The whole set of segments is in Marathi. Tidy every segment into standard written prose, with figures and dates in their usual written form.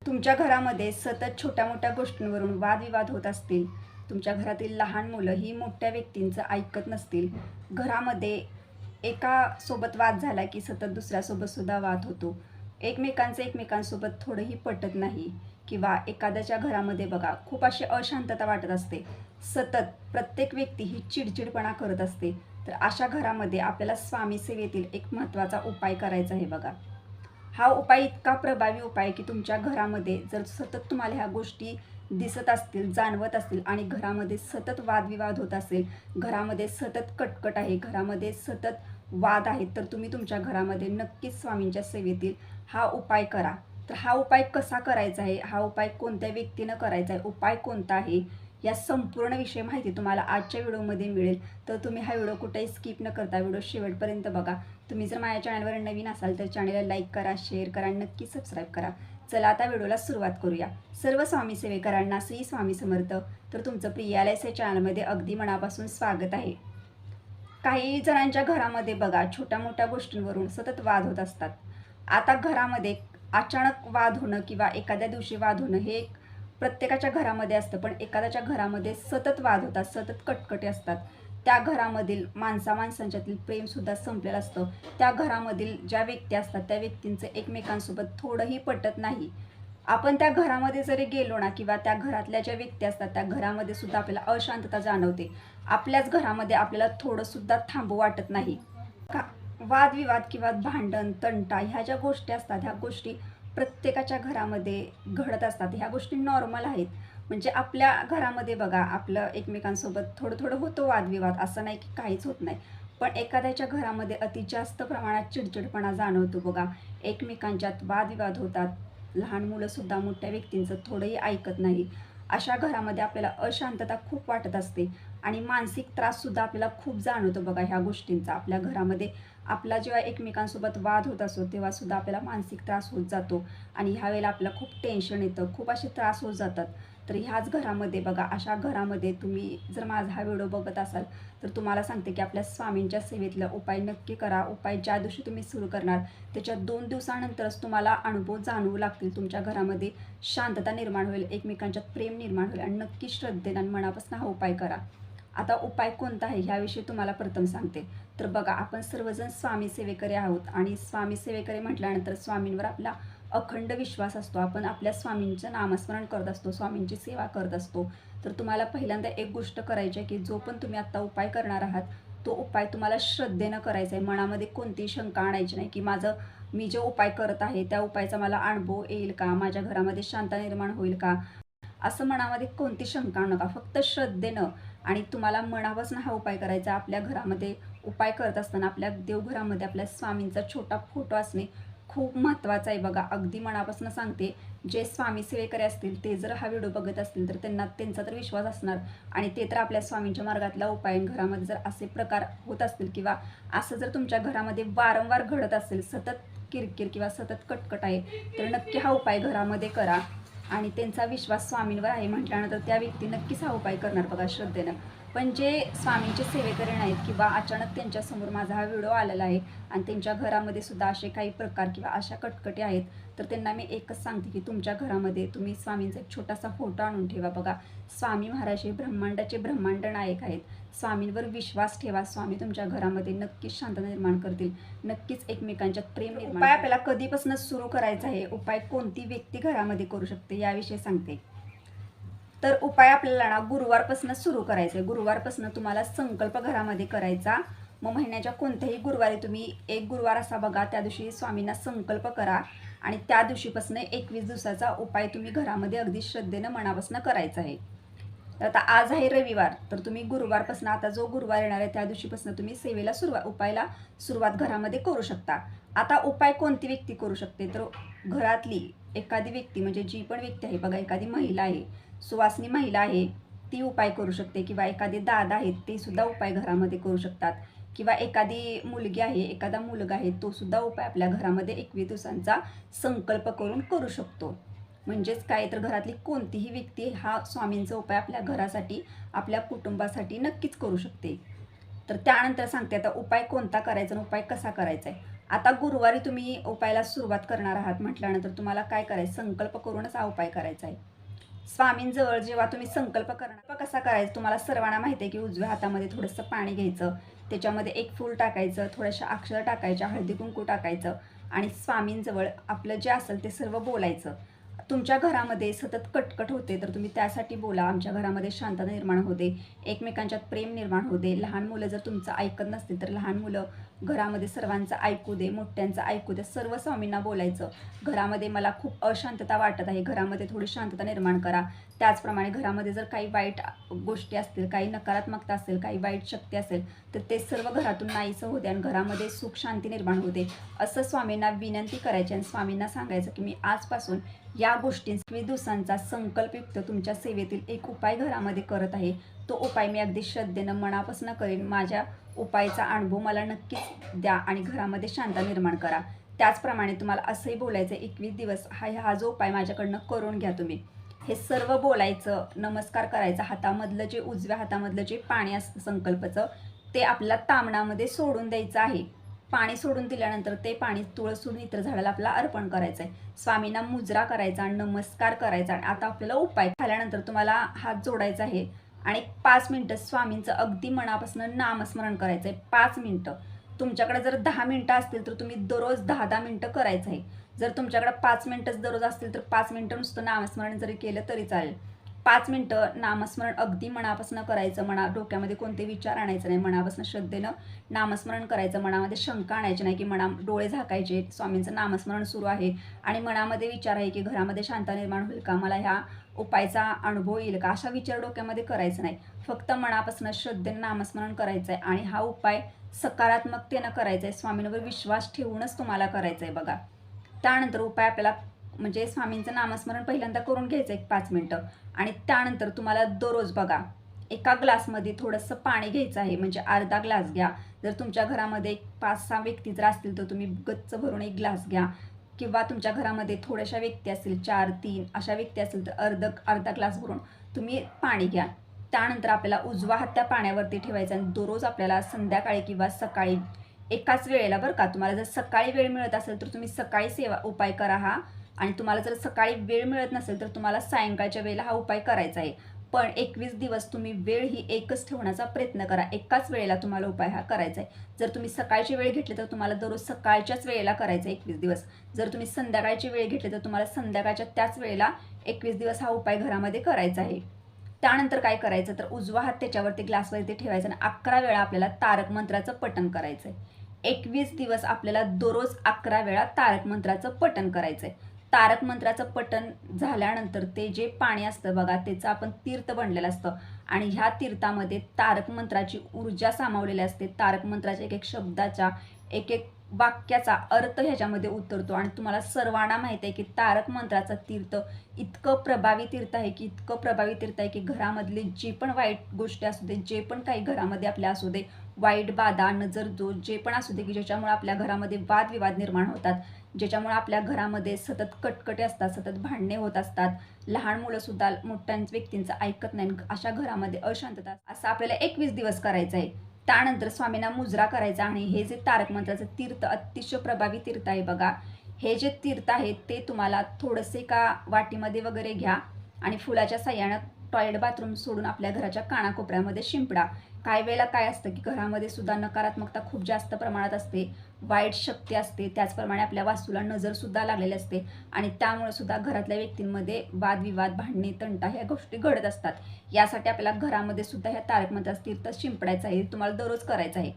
तुमच्या घरामध्ये सतत छोट्या मोठ्या गोष्टींवरून वादविवाद होत असतील, तुमच्या घरातील लहान मुलं ही मोठ्या व्यक्तींचं ऐकत नसतील, घरामध्ये एकासोबत वाद झाला की सतत दुसऱ्यासोबत सुद्धा वाद होतो, एकमेकांचं एकमेकांसोबत थोडंही पटत नाही, किंवा एखाद्याच्या घरामध्ये बघा खूप अशी अशांतता वाटत असते, सतत प्रत्येक व्यक्ती ही चिडचिडपणा करत असते, तर अशा घरामध्ये आपल्याला स्वामी सेवेतील एक महत्त्वाचा उपाय करायचा आहे बघा. हा उपाय इतका प्रभावी उपाय आहे की तुमच्या घरामध्ये जर सतत तुम्हाला ह्या गोष्टी दिसत असतील, जाणवत असतील आणि घरामध्ये सतत वादविवाद होत असेल, घरामध्ये सतत कटकट आहे, घरामध्ये सतत वाद आहेत, तर तुम्ही तुमच्या घरामध्ये नक्कीच स्वामींच्या सेवेतील हा उपाय करा. तर हा उपाय कसा करायचा आहे, हा उपाय कोणत्या व्यक्तीनं करायचा आहे, उपाय कोणता आहे, या संपूर्ण विषय माहिती तुम्हाला आजच्या व्हिडिओमध्ये मिळेल. तर तुम्ही हा व्हिडिओ कुठेही स्किप न करता व्हिडिओ शेवटपर्यंत बघा. तुम्ही जर माझ्या चॅनलवर नवीन असाल तर चॅनलला लाईक करा, शेअर करा आणि नक्की सबस्क्राईब करा. चला आता व्हिडिओला सुरुवात करूया. सर्व स्वामी सेवेकरांना श्री स्वामी समर्थ. तर तुमचं प्रियालयचे चॅनलमध्ये अगदी मनापासून स्वागत आहे. काही जणांच्या घरामध्ये बघा छोट्या मोठ्या गोष्टींवरून सतत वाद होत असतात. आता घरामध्ये अचानक वाद होणं किंवा एखाद्या दिवशी वाद होणं हे प्रत्येकाच्या घरामध्ये असतं, पण एखाद्याच्या घरामध्ये सतत वाद होतात, सतत कटकटी असतात. त्या घरामधील माणसांच्यातील प्रेमसुद्धा संपलेलं असतं. त्या घरामधील ज्या व्यक्ती असतात त्या व्यक्तींचं एकमेकांसोबत थोडंही पटत नाही. आपण त्या घरामध्ये जरी गेलो ना, किंवा त्या घरातल्या ज्या व्यक्ती असतात त्या घरामध्ये सुद्धा आपल्याला अशांतता जाणवते. आपल्याच घरामध्ये आपल्याला थोडंसुद्धा थांबू वाटत नाही का. वादविवाद किंवा भांडण, तंटा ह्या ज्या गोष्टी असतात ह्या गोष्टी प्रत्येकाच्या घरामध्ये घडत असतात. ह्या गोष्टी नॉर्मल आहेत. म्हणजे आपल्या घरामध्ये बघा आपलं एकमेकांसोबत थोडं थोडं होतो वादविवाद, असं नाही की काहीच होत नाही. पण एखाद्याच्या घरामध्ये अति जास्त प्रमाणात चिडचिडपणा जाणवतो बघा, एकमेकांच्यात वादविवाद होतात, लहान मुलंसुद्धा मोठ्या व्यक्तींचं थोडंही ऐकत नाही. अशा घरामध्ये आपल्याला अशांतता खूप वाटत असते आणि मानसिक त्राससुद्धा आपल्याला खूप जाणवतो बघा ह्या गोष्टींचा. आपल्या घरामध्ये आपला जेव्हा एकमेकांसोबत वाद होत असतो तेव्हासुद्धा आपल्याला मानसिक त्रास होत जातो आणि ह्यावेळेला आपल्याला खूप टेन्शन येतं, खूप असे त्रास होत जातात. तर ह्याच घरामध्ये बघा, अशा घरामध्ये तुम्ही जर माझा हा व्हिडिओ बघत असाल तर तुम्हाला सांगते की आपल्या स्वामींच्या सेवेतला उपाय नक्की करा. उपाय ज्या दिवशी तुम्ही सुरू करणार त्याच्या 2 दिवसानंतरच तुम्हाला अनुभव जाणवू लागतील. तुमच्या घरामध्ये शांतता निर्माण होईल, एकमेकांच्यात प्रेम निर्माण होईल आणि नक्की श्रद्धेने आणि मनापासून हा उपाय करा. आता उपाय कोणता आहे ह्याविषयी तुम्हाला प्रथम सांगते. तर बघा, आपण सर्वजण स्वामी सेवेकरी आहोत आणि स्वामी सेवेकरी म्हटल्यानंतर स्वामींवर आपला अखंड विश्वास असतो. आपण आपल्या स्वामींचं नामस्मरण करत असतो, स्वामींची सेवा करत असतो. तर तुम्हाला पहिल्यांदा एक गोष्ट करायची आहे की जो पण तुम्ही आत्ता उपाय करणार आहात तो उपाय तुम्हाला श्रद्धेनं करायचा आहे. मनामध्ये कोणतीही शंका आणायची नाही की मी जे उपाय करत आहे त्या उपायाचा मला अनुभव येईल का, माझ्या घरामध्ये शांतता निर्माण होईल का, असं मनामध्ये कोणती शंका नका. फक्त श्रद्धेनं आणि तुम्हाला मनापासून हा उपाय करायचा. आपल्या घरामध्ये उपाय करत असताना आपल्या देवघरामध्ये आपल्या स्वामींचा छोटा फोटो असणे खूप महत्त्वाचं आहे बघा. अगदी मनापासून सांगते, जे स्वामी सेवेकरी असतील ते जर हा व्हिडिओ बघत असतील तर त्यांचा तर विश्वास असणार आणि ते तर आपल्या स्वामींच्या मार्गातला उपाय. घरामध्ये जर असे प्रकार होत असतील किंवा असं जर तुमच्या घरामध्ये वारंवार घडत असेल, सतत किरकिर किंवा सतत कटकट आहे, तर नक्की हा उपाय घरामध्ये करा. आणि त्यांचा विश्वास स्वामींवर आहे म्हटल्यानंतर त्या व्यक्ती नक्कीच हा उपाय करणार बघा श्रद्धेनं. पण जे स्वामींचे सेवेकरी नाहीत किंवा अचानक त्यांच्यासमोर माझा हा व्हिडिओ आलेला आहे आणि त्यांच्या घरामध्ये सुद्धा असे काही प्रकार किंवा अशा कटकटी आहेत, तर त्यांना मी एकच सांगते की तुमच्या घरामध्ये तुम्ही स्वामींचा एक छोटासा फोटो आणून ठेवा बघा. स्वामी महाराज हे ब्रह्मांडाचे ब्रह्मांड नायक आहेत. स्वामींवर विश्वास ठेवा, स्वामी तुमच्या घरामध्ये नक्कीच शांतता निर्माण करतील, नक्कीच एकमेकांच्यात प्रेम निर्माण. उपाय आपल्याला कधीपासून सुरू करायचा आहे, उपाय कोणती व्यक्ती घरामध्ये करू शकते याविषयी सांगते. तर उपाय आपल्याला ना गुरुवारपासून सुरू करायचा आहे. गुरुवारपासून तुम्हाला संकल्प घरामध्ये करायचा. मग महिन्याच्या कोणत्याही गुरुवारी तुम्ही एक गुरुवार असा बघा, त्या दिवशी स्वामींना संकल्प करा आणि त्या दिवशीपासून 21 दिवसाचा उपाय तुम्ही घरामध्ये अगदी श्रद्धेनं मनापासून करायचा आहे. तर आता आज आहे रविवार, तर तुम्ही गुरुवारपासून आता जो गुरुवार येणार आहे त्या दिवशीपासून तुम्ही सेवेला उपायला सुरुवात घरामध्ये करू शकता. आता उपाय कोणती व्यक्ती करू शकते, तर घरातली एखादी व्यक्ती, म्हणजे जी पण व्यक्ती आहे बघा, एखादी महिला आहे, सुवासिनी महिला आहे ती उपाय करू शकते, किंवा एखादे दादा आहेत ते सुद्धा उपाय घरामध्ये करू शकतात, किंवा एखादी मुलगी आहे, एखादा मुलगा आहे तो सुद्धा उपाय आपल्या घरामध्ये 21 दिवसांचा संकल्प करून करू शकतो. म्हणजेच काय, तर घरातली कोणतीही व्यक्ती हा स्वामींचा उपाय आपल्या घरासाठी, आपल्या कुटुंबासाठी नक्कीच करू शकते. तर त्यानंतर सांगते आता उपाय कोणता करायचा आणि उपाय कसा करायचा आहे. आता गुरुवारी तुम्ही उपायाला सुरुवात करणार आहात म्हटल्यानंतर तुम्हाला काय करायचं, संकल्प करूनच हा उपाय करायचा आहे. स्वामींजवळ जेव्हा तुम्ही संकल्प करणार, कसा करायचा तुम्हाला सर्वांना माहिती आहे की उजव्या हातामध्ये थोडंसं पाणी घ्यायचं, त्याच्यामध्ये एक फूल टाकायचं, थोड्याशा अक्षर टाकायच्या, हळदी कुंकू टाकायचं आणि स्वामींजवळ आपलं जे असेल ते सर्व बोलायचं. तुमच्या घरामध्ये सतत कटकट होते तर तुम्ही त्यासाठी बोला, आमच्या घरामध्ये शांतता निर्माण होते, एकमेकांच्यात प्रेम निर्माण होते. लहान मुलं जर तुमचं ऐकत नसतील तर लहान मुलं घरामध्ये सर्वांचं ऐकू दे, मोठ्यांचं ऐकू दे, सर्व स्वामींना बोलायचं. घरामध्ये मला खूप अशांतता वाटत आहे, घरामध्ये थोडी शांतता निर्माण करा. त्याचप्रमाणे घरामध्ये जर काही वाईट गोष्टी असतील, काही नकारात्मकता असेल, काही वाईट शक्ती असेल तर ते सर्व घरातून नाहीसं होते आणि घरामध्ये सुख शांती निर्माण होते, असं स्वामींना विनंती करायची आणि स्वामींना सांगायचं की मी आजपासून या गोष्टी 20 दिवसांचा संकल्पयुक्त तुमच्या सेवेतील एक उपाय घरामध्ये करत आहे. तो उपाय मी अगदी श्रद्धेनं मनापासून करेन. माझ्या उपायाचा अनुभव मला नक्कीच द्या आणि घरामध्ये शांतता निर्माण करा. त्याचप्रमाणे तुम्हाला असंही बोलायचं 21 दिवस हा जो उपाय माझ्याकडनं करून घ्या तुम्ही. हे सर्व बोलायचं, नमस्कार करायचा, हातामधलं जे उजव्या हातामधलं जे पाणी असतं संकल्पचं ते आपल्या तामणामध्ये सोडून द्यायचं आहे. पाणी सोडून दिल्यानंतर ते पाणी तुळसून इतर झाडाला आपल्याला अर्पण करायचं आहे. स्वामींना मुजरा करायचा, नमस्कार करायचा आणि आता आपल्याला उपाय झाल्यानंतर तुम्हाला हात जोडायचा आहे आणि 5 मिनटं स्वामींचं अगदी मनापासून नामस्मरण करायचं आहे. 5 मिनटं. तुमच्याकडे जर 10 मिनटं असतील तर तुम्ही दररोज 10-10 मिनटं करायचं आहे. जर तुमच्याकडे 5 मिनटंच दररोज असतील तर 5 मिनटं नुसतं नामस्मरण जरी केलं तरी चालेल. 5 मिनटं नामस्मरण अगदी मनापासून करायचं. डोक्यामध्ये कोणते विचार आणायचे नाही, मनापासून श्रद्धेनं नामस्मरण करायचं. मनामध्ये शंका आणायची नाही की डोळे झाकायचे, स्वामींचं नामस्मरण सुरू आहे आणि मनामध्ये विचार आहे की घरामध्ये शांतता निर्माण होईल का, मला ह्या उपायाचा अनुभव येईल का, असा विचार डोक्यामध्ये करायचा नाही. फक्त मनापासून श्रद्धेनं नामस्मरण करायचं आहे आणि हा उपाय सकारात्मकतेनं करायचा आहे. स्वामींवर विश्वास ठेवूनच तुम्हाला करायचं आहे बघा. त्यानंतर उपाय आपल्याला म्हणजे स्वामींचं नामस्मरण पहिल्यांदा करून घ्यायचं 5 मिनटं आणि त्यानंतर तुम्हाला दररोज बघा एका ग्लासमध्ये थोडंसं पाणी घ्यायचं आहे, म्हणजे अर्धा ग्लास घ्या. जर तुमच्या घरामध्ये 5-6 व्यक्ती जर असतील तर तुम्ही गच्च भरून 1 ग्लास घ्या किंवा तुमच्या घरामध्ये थोड्याशा व्यक्ती असतील 4-3 अशा व्यक्ती असतील तर अर्धा ग्लास भरून तुम्ही पाणी घ्या. त्यानंतर आपल्याला उजवा हात त्या पाण्यावरती ठेवायचा आणि दररोज आपल्याला संध्याकाळी किंवा सकाळी एकाच वेळेला बरं का, तुम्हाला जर सकाळी वेळ मिळत असेल तर तुम्ही सकाळी उपाय करा हा आणि तुम्हाला जर सकाळी वेळ मिळत नसेल तर तुम्हाला सायंकाळच्या वेळेला हा उपाय करायचा आहे. पण 21 दिवस तुम्ही वेळ ही एकच ठेवण्याचा प्रयत्न करा. एकाच वेळेला तुम्हाला उपाय हा करायचा आहे. जर तुम्ही सकाळची वेळ घेतली तर तुम्हाला दररोज सकाळच्याच वेळेला करायचा आहे 21 दिवस. जर तुम्ही संध्याकाळची वेळ घेतली तर तुम्हाला संध्याकाळच्या त्याच वेळेला 21 दिवस हा उपाय घरामध्ये करायचा आहे. त्यानंतर काय करायचं तर उजवा हात त्याच्यावरती ग्लासवरती ठेवायचा आणि 11 वेळा आपल्याला तारक मंत्राचं पठण करायचं आहे. 21 दिवस आपल्याला दररोज 11 वेळा तारक मंत्राचं पठण करायचं आहे. तारक मंत्राचं पठण झाल्यानंतर ते जे पाणी असतं बघा त्याचं आपण तीर्थ बनलेलं असतं आणि ह्या तीर्थामध्ये तारक मंत्राची ऊर्जा सामावलेली असते. तारक मंत्राच्या एक एक शब्दाच्या एक एक वाक्याचा अर्थ ह्याच्यामध्ये उतरतो आणि तुम्हाला सर्वांना माहिती आहे की तारक मंत्राचं तीर्थ इतकं प्रभावी तीर्थ आहे की घरामधले जे पण वाईट गोष्टी असू दे, जे पण काही घरामध्ये आपल्या असू दे, वाईट बाधा नजर जो जे पण असू दे की ज्याच्यामुळे आपल्या घरामध्ये वादविवाद निर्माण होतात, ज्याच्यामुळे आपल्या घरामध्ये सतत कटकटे असतात, सतत भांडणे होत असतात, लहान मुलंसुद्धा मोठ्या व्यक्तींचं ऐकत नाही, अशा घरामध्ये अशांतता, असं आपल्याला 21 दिवस करायचं आहे. त्यानंतर स्वामींना मुजरा करायचा आणि हे जे तारक मंत्राचं तीर्थ अतिशय प्रभावी तीर्थ आहे बघा. हे जे तीर्थ आहे ते तुम्हाला थोडंसे का वाटीमध्ये वगैरे घ्या आणि फुलाच्या साह्यानं टॉयलेट बाथरूम सोडून आपल्या घराच्या कानाकोपऱ्यामध्ये शिंपडा. काही वेळेला काय असतं की घरामध्ये सुद्धा नकारात्मकता खूप जास्त प्रमाणात असते, वाईट शक्ती असते, त्याचप्रमाणे आपल्या वास्तूला नजरसुद्धा लागलेली असते आणि त्यामुळे सुद्धा घरातल्या व्यक्तींमध्ये वादविवाद, भांडणे, तंटा ह्या गोष्टी घडत असतात. यासाठी आपल्याला घरामध्ये सुद्धा ह्या तारक मंत्राचं तीर्थ शिंपडायचं आहे. तुम्हाला दररोज करायचं आहे.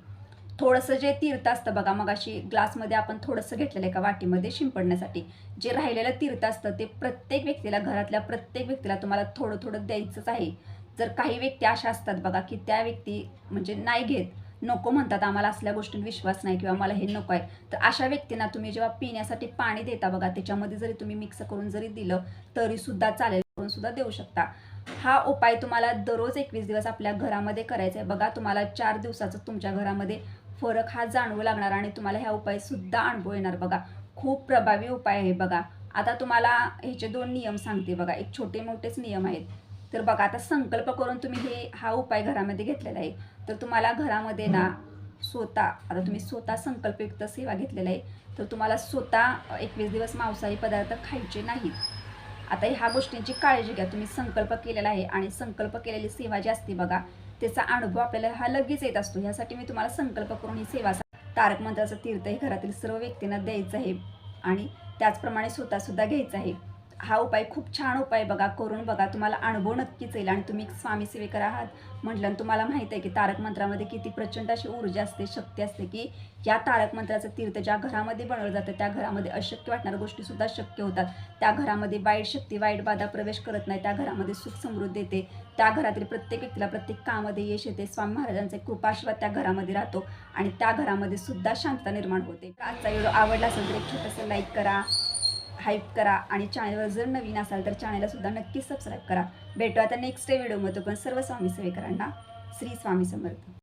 थोडंसं जे तीर्थ असतं बघा, मगाशी ग्लासमध्ये आपण थोडंसं घेतलेलं एका वाटीमध्ये शिंपडण्यासाठी, जे राहिलेलं तीर्थ असतं ते प्रत्येक व्यक्तीला, घरातल्या प्रत्येक व्यक्तीला तुम्हाला थोडं थोडं द्यायचंच आहे. जर काही व्यक्ती अशा असतात बघा की त्या व्यक्ती म्हणजे नाही घेत, नको म्हणतात, आम्हाला असल्या गोष्टींवर विश्वास नाही किंवा मला हे नको आहे, तर अशा व्यक्तींना तुम्ही जेव्हा पिण्यासाठी पाणी देता बघा त्याच्यामध्ये जरी तुम्ही मिक्स करून जरी दिलं तरीसुद्धा चालेल, करून सुद्धा देऊ शकता. हा उपाय तुम्हाला दररोज 21 दिवस आपल्या घरामध्ये करायचा आहे बघा. तुम्हाला 4 दिवसाचं तुमच्या घरामध्ये फरक हा जाणवू लागणार आणि तुम्हाला ह्या उपायसुद्धा अनुभव येणार बघा. खूप प्रभावी उपाय आहे बघा. आता तुम्हाला ह्याचे 2 नियम सांगते बघा, एक छोटे मोठेच नियम आहेत. तर बघा, आता संकल्प करून तुम्ही हा उपाय घरामध्ये घेतलेला आहे तर तुम्हाला घरामध्ये ना स्वतः आता तुम्ही स्वतः संकल्पयुक्त सेवा घेतलेला आहे, तर तुम्हाला स्वतः 21 दिवस मांसाहारी पदार्थ खायचे नाहीत. आता ह्या गोष्टींची काळजी घ्या. तुम्ही संकल्प केलेला आहे आणि संकल्प केलेली सेवा जी असते बघा, त्याचा अनुभव आपल्याला हा लगेच येत असतो. ह्यासाठी मी तुम्हाला संकल्प करून ही सेवा तारक मंत्राचं तीर्थ हे घरातील सर्व व्यक्तींना द्यायचं आहे आणि त्याचप्रमाणे स्वतःसुद्धा घ्यायचं आहे. हा उपाय खूप छान उपाय बघा, करून बघा. तुम्हाला अनुभव नक्कीच येईल आणि तुम्ही स्वामी सेवेकर आहात म्हटलं आणि तुम्हाला माहीत आहे की तारक मंत्रामध्ये किती प्रचंड अशी ऊर्जा असते, शक्ती असते की या तारक मंत्राचं तीर्थ ज्या घरामध्ये बनवलं जातं त्या घरामध्ये अशक्य वाटणाऱ्या गोष्टीसुद्धा शक्य होतात. त्या घरामध्ये वाईट शक्ती, वाईट बाधा प्रवेश करत नाही. त्या घरामध्ये सुख समृद्धी येते. त्या घरातील प्रत्येक व्यक्तीला प्रत्येक कामामध्ये यश येते. स्वामी महाराजांचे कृपाशीर्वाद त्या घरामध्ये राहतो आणि त्या घरामध्ये सुद्धा शांतता निर्माण होते. आजचा व्हिडिओ आवडला असेल तर एक छोटंसं लाईक करा, हाईप करा आणि चॅनलवर जर नवीन असाल तर चॅनलला सुद्धा नक्कीच सबस्क्राईब करा. भेटू आता नेक्स्ट व्हिडिओमध्ये. पण सर्व स्वामी सेवेकरांना श्री स्वामी समर्थ.